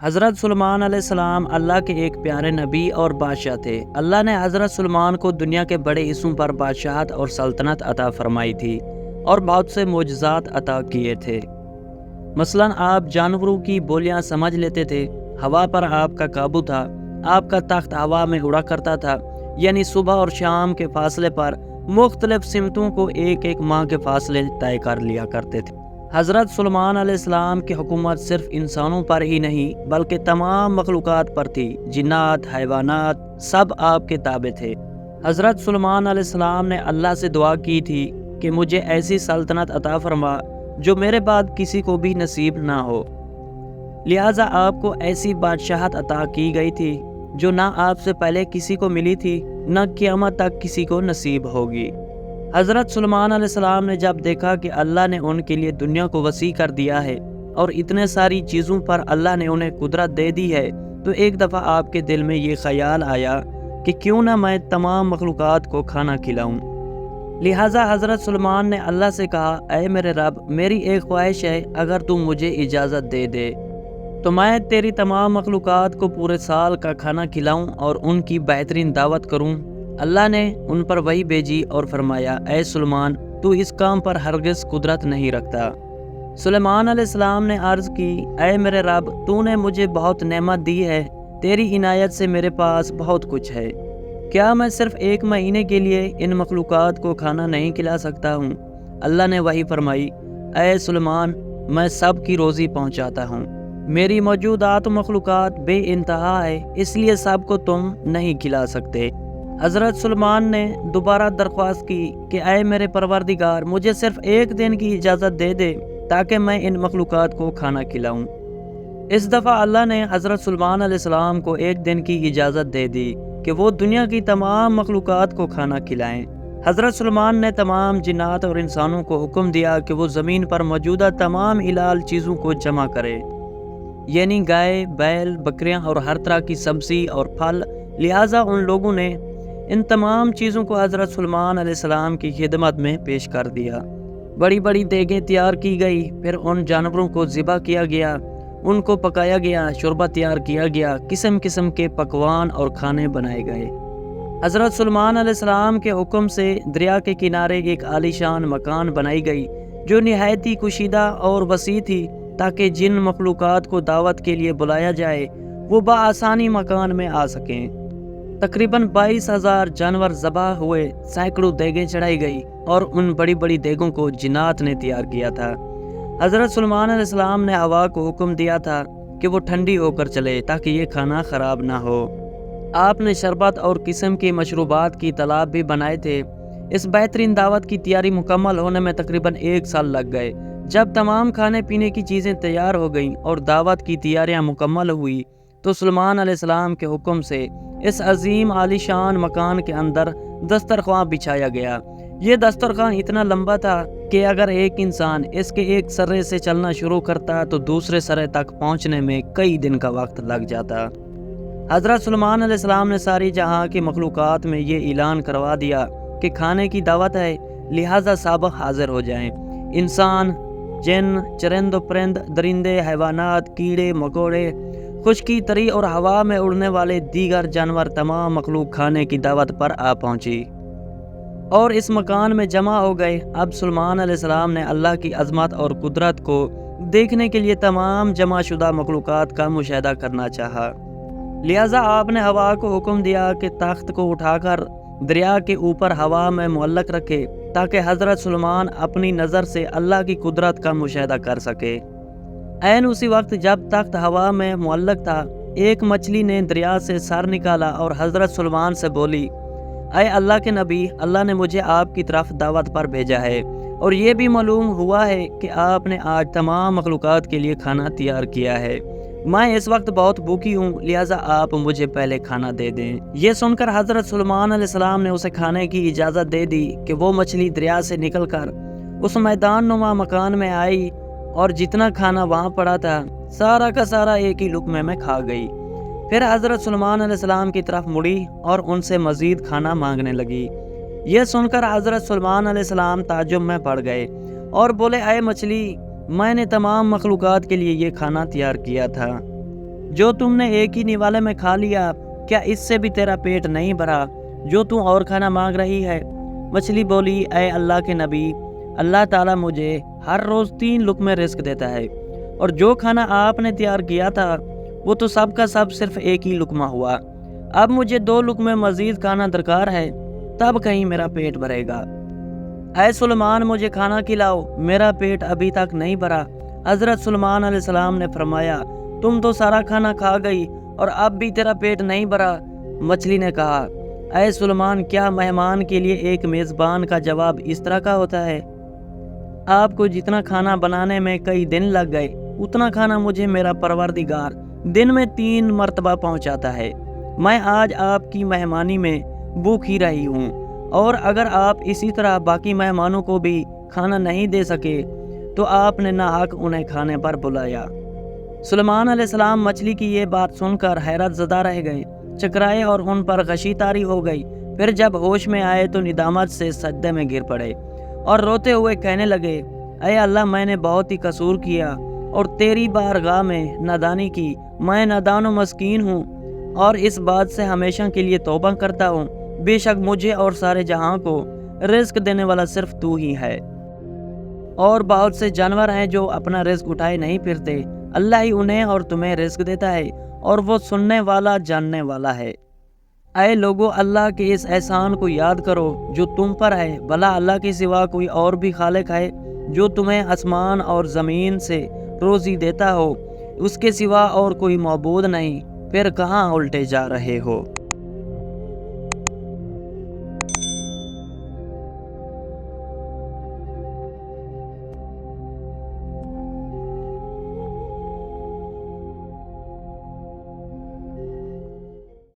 حضرت سلیمان علیہ السلام اللہ کے ایک پیارے نبی اور بادشاہ تھے۔ اللہ نے حضرت سلیمان کو دنیا کے بڑے حصوں پر بادشاہت اور سلطنت عطا فرمائی تھی اور بہت سے معجزات عطا کیے تھے۔ مثلاً آپ جانوروں کی بولیاں سمجھ لیتے تھے، ہوا پر آپ کا قابو تھا، آپ کا تخت ہوا میں اڑا کرتا تھا، یعنی صبح اور شام کے فاصلے پر مختلف سمتوں کو ایک ایک ماہ کے فاصلے طے کر لیا کرتے تھے۔ حضرت سلیمان علیہ السلام کی حکومت صرف انسانوں پر ہی نہیں بلکہ تمام مخلوقات پر تھی۔ جنات، حیوانات سب آپ کے تابع تھے۔ حضرت سلیمان علیہ السلام نے اللہ سے دعا کی تھی کہ مجھے ایسی سلطنت عطا فرما جو میرے بعد کسی کو بھی نصیب نہ ہو، لہٰذا آپ کو ایسی بادشاہت عطا کی گئی تھی جو نہ آپ سے پہلے کسی کو ملی تھی نہ قیامت تک کسی کو نصیب ہوگی۔ حضرت سلیمان علیہ السلام نے جب دیکھا کہ اللہ نے ان کے لیے دنیا کو وسیع کر دیا ہے اور اتنے ساری چیزوں پر اللہ نے انہیں قدرت دے دی ہے، تو ایک دفعہ آپ کے دل میں یہ خیال آیا کہ کیوں نہ میں تمام مخلوقات کو کھانا کھلاؤں۔ لہٰذا حضرت سلیمان نے اللہ سے کہا، اے میرے رب، میری ایک خواہش ہے، اگر تم مجھے اجازت دے دے تو میں تیری تمام مخلوقات کو پورے سال کا کھانا کھلاؤں اور ان کی بہترین دعوت کروں۔ اللہ نے ان پر وحی بھیجی اور فرمایا، اے سلیمان، تو اس کام پر ہرگز قدرت نہیں رکھتا۔ سلیمان علیہ السلام نے عرض کی، اے میرے رب، تو نے مجھے بہت نعمت دی ہے، تیری عنایت سے میرے پاس بہت کچھ ہے، کیا میں صرف ایک مہینے کے لیے ان مخلوقات کو کھانا نہیں کھلا سکتا ہوں؟ اللہ نے وحی فرمائی، اے سلیمان، میں سب کی روزی پہنچاتا ہوں، میری موجودات و مخلوقات بے انتہا ہے، اس لیے سب کو تم نہیں کھلا سکتے۔ حضرت سلیمان نے دوبارہ درخواست کی کہ اے میرے پروردگار، مجھے صرف ایک دن کی اجازت دے دے تاکہ میں ان مخلوقات کو کھانا کھلاؤں۔ اس دفعہ اللہ نے حضرت سلیمان علیہ السلام کو ایک دن کی اجازت دے دی کہ وہ دنیا کی تمام مخلوقات کو کھانا کھلائیں۔ حضرت سلیمان نے تمام جنات اور انسانوں کو حکم دیا کہ وہ زمین پر موجودہ تمام حلال چیزوں کو جمع کرے، یعنی گائے، بیل، بکریاں اور ہر طرح کی سبزی اور پھل۔ لہٰذا ان لوگوں نے ان تمام چیزوں کو حضرت سلیمان علیہ السلام کی خدمت میں پیش کر دیا۔ بڑی بڑی دیگیں تیار کی گئی، پھر ان جانوروں کو ذبح کیا گیا، ان کو پکایا گیا، شوربہ تیار کیا گیا، قسم قسم کے پکوان اور کھانے بنائے گئے۔ حضرت سلیمان علیہ السلام کے حکم سے دریا کے کنارے ایک عالیشان مکان بنائی گئی جو نہایت ہی کشیدہ اور وسیع تھی، تاکہ جن مخلوقات کو دعوت کے لیے بلایا جائے وہ بآسانی مکان میں آ سکیں۔ تقریباً 22,000 جانور ذبح ہوئے، سینکڑوں دیگیں چڑھائی گئی اور ان بڑی بڑی دیگوں کو جنات نے تیار کیا تھا۔ حضرت سلیمان علیہ السلام نے ہوا کو حکم دیا تھا کہ وہ ٹھنڈی ہو کر چلے تاکہ یہ کھانا خراب نہ ہو۔ آپ نے شربت اور قسم کی مشروبات کی تالاب بھی بنائے تھے۔ اس بہترین دعوت کی تیاری مکمل ہونے میں تقریباً 1 سال لگ گئے۔ جب تمام کھانے پینے کی چیزیں تیار ہو گئیں اور دعوت کی تیاریاں مکمل ہوئی تو سلیمان علیہ السلام کے حکم سے اس عظیم عالیشان مکان کے اندر دسترخوان بچھایا گیا۔ یہ دسترخوان اتنا لمبا تھا کہ اگر ایک انسان اس کے ایک سرے سے چلنا شروع کرتا تو دوسرے سرے تک پہنچنے میں کئی دن کا وقت لگ جاتا۔ حضرت سلیمان علیہ السلام نے ساری جہاں کی مخلوقات میں یہ اعلان کروا دیا کہ کھانے کی دعوت ہے، لہٰذا سب حاضر ہو جائیں۔ انسان، جن، چرند و پرند، درندے، حیوانات، کیڑے مکوڑے، خشکی تری اور ہوا میں اڑنے والے دیگر جانور، تمام مخلوق کھانے کی دعوت پر آ پہنچی اور اس مکان میں جمع ہو گئے۔ اب سلیمان علیہ السلام نے اللہ کی عظمت اور قدرت کو دیکھنے کے لیے تمام جمع شدہ مخلوقات کا مشاہدہ کرنا چاہا، لہٰذا آپ نے ہوا کو حکم دیا کہ تخت کو اٹھا کر دریا کے اوپر ہوا میں معلق رکھے تاکہ حضرت سلیمان اپنی نظر سے اللہ کی قدرت کا مشاہدہ کر سکے۔ عین اسی وقت جب تخت ہوا میں معلق تھا، ایک مچھلی نے دریا سے سر نکالا اور حضرت سلیمان سے بولی، اے اللہ کے نبی، اللہ نے مجھے آپ کی طرف دعوت پر بھیجا ہے اور یہ بھی معلوم ہوا ہے کہ آپ نے آج تمام مخلوقات کے لیے کھانا تیار کیا ہے۔ میں اس وقت بہت بھوکی ہوں، لہٰذا آپ مجھے پہلے کھانا دے دیں۔ یہ سن کر حضرت سلیمان علیہ السلام نے اسے کھانے کی اجازت دے دی کہ وہ مچھلی دریا سے نکل کر اس میدان نما مکان میں آئی اور جتنا کھانا وہاں پڑا تھا سارا کا سارا ایک ہی لقمے میں کھا گئی۔ پھر حضرت سلیمان علیہ السلام کی طرف مڑی اور ان سے مزید کھانا مانگنے لگی۔ یہ سن کر حضرت سلیمان علیہ السلام تعجب میں پڑ گئے اور بولے، اے مچھلی، میں نے تمام مخلوقات کے لیے یہ کھانا تیار کیا تھا، جو تم نے ایک ہی نوالے میں کھا لیا، کیا اس سے بھی تیرا پیٹ نہیں بھرا جو تم اور کھانا مانگ رہی ہے؟ مچھلی بولی، اے اللہ کے نبی، اللہ تعالیٰ مجھے ہر روز 3 لقمے رزق دیتا ہے، اور جو کھانا آپ نے تیار کیا تھا وہ تو سب کا سب صرف ایک ہی لقمہ ہوا۔ اب مجھے 2 لقمے مزید کھانا درکار ہے، تب کہیں میرا پیٹ بھرے گا۔ اے سلیمان، مجھے کھانا کھلاؤ، میرا پیٹ ابھی تک نہیں بھرا۔ حضرت سلیمان علیہ السلام نے فرمایا، تم تو سارا کھانا کھا گئی اور اب بھی تیرا پیٹ نہیں بھرا۔ مچھلی نے کہا، اے سلیمان، کیا مہمان کے لیے ایک میزبان کا جواب اس طرح کا ہوتا ہے؟ آپ کو جتنا کھانا بنانے میں کئی دن لگ گئے، اتنا کھانا مجھے میرا پروردگار دن میں 3 مرتبہ پہنچاتا ہے۔ میں آج آپ کی مہمانی میں بھوکھی رہی ہوں، اور اگر آپ اسی طرح باقی مہمانوں کو بھی کھانا نہیں دے سکے تو آپ نے ناحق انہیں کھانے پر بلایا۔ سلیمان علیہ السلام مچھلی کی یہ بات سن کر حیرت زدہ رہ گئے، چکرائے اور ان پر غشی طاری ہو گئی۔ پھر جب ہوش میں آئے تو ندامت سے سجدے میں گر پڑے اور روتے ہوئے کہنے لگے، اے اللہ، میں نے بہت ہی قصور کیا اور تیری بارگاہ میں نادانی کی۔ میں نادان و مسکین ہوں اور اس بات سے ہمیشہ کے لیے توبہ کرتا ہوں، بے شک مجھے اور سارے جہاں کو رزق دینے والا صرف تو ہی ہے، اور بہت سے جانور ہیں جو اپنا رزق اٹھائے نہیں پھرتے، اللہ ہی انہیں اور تمہیں رزق دیتا ہے، اور وہ سننے والا جاننے والا ہے۔ اے لوگو، اللہ کے اس احسان کو یاد کرو جو تم پر ہے۔ بھلا اللہ کے سوا کوئی اور بھی خالق ہے جو تمہیں آسمان اور زمین سے روزی دیتا ہو؟ اس کے سوا اور کوئی معبود نہیں، پھر کہاں الٹے جا رہے ہو؟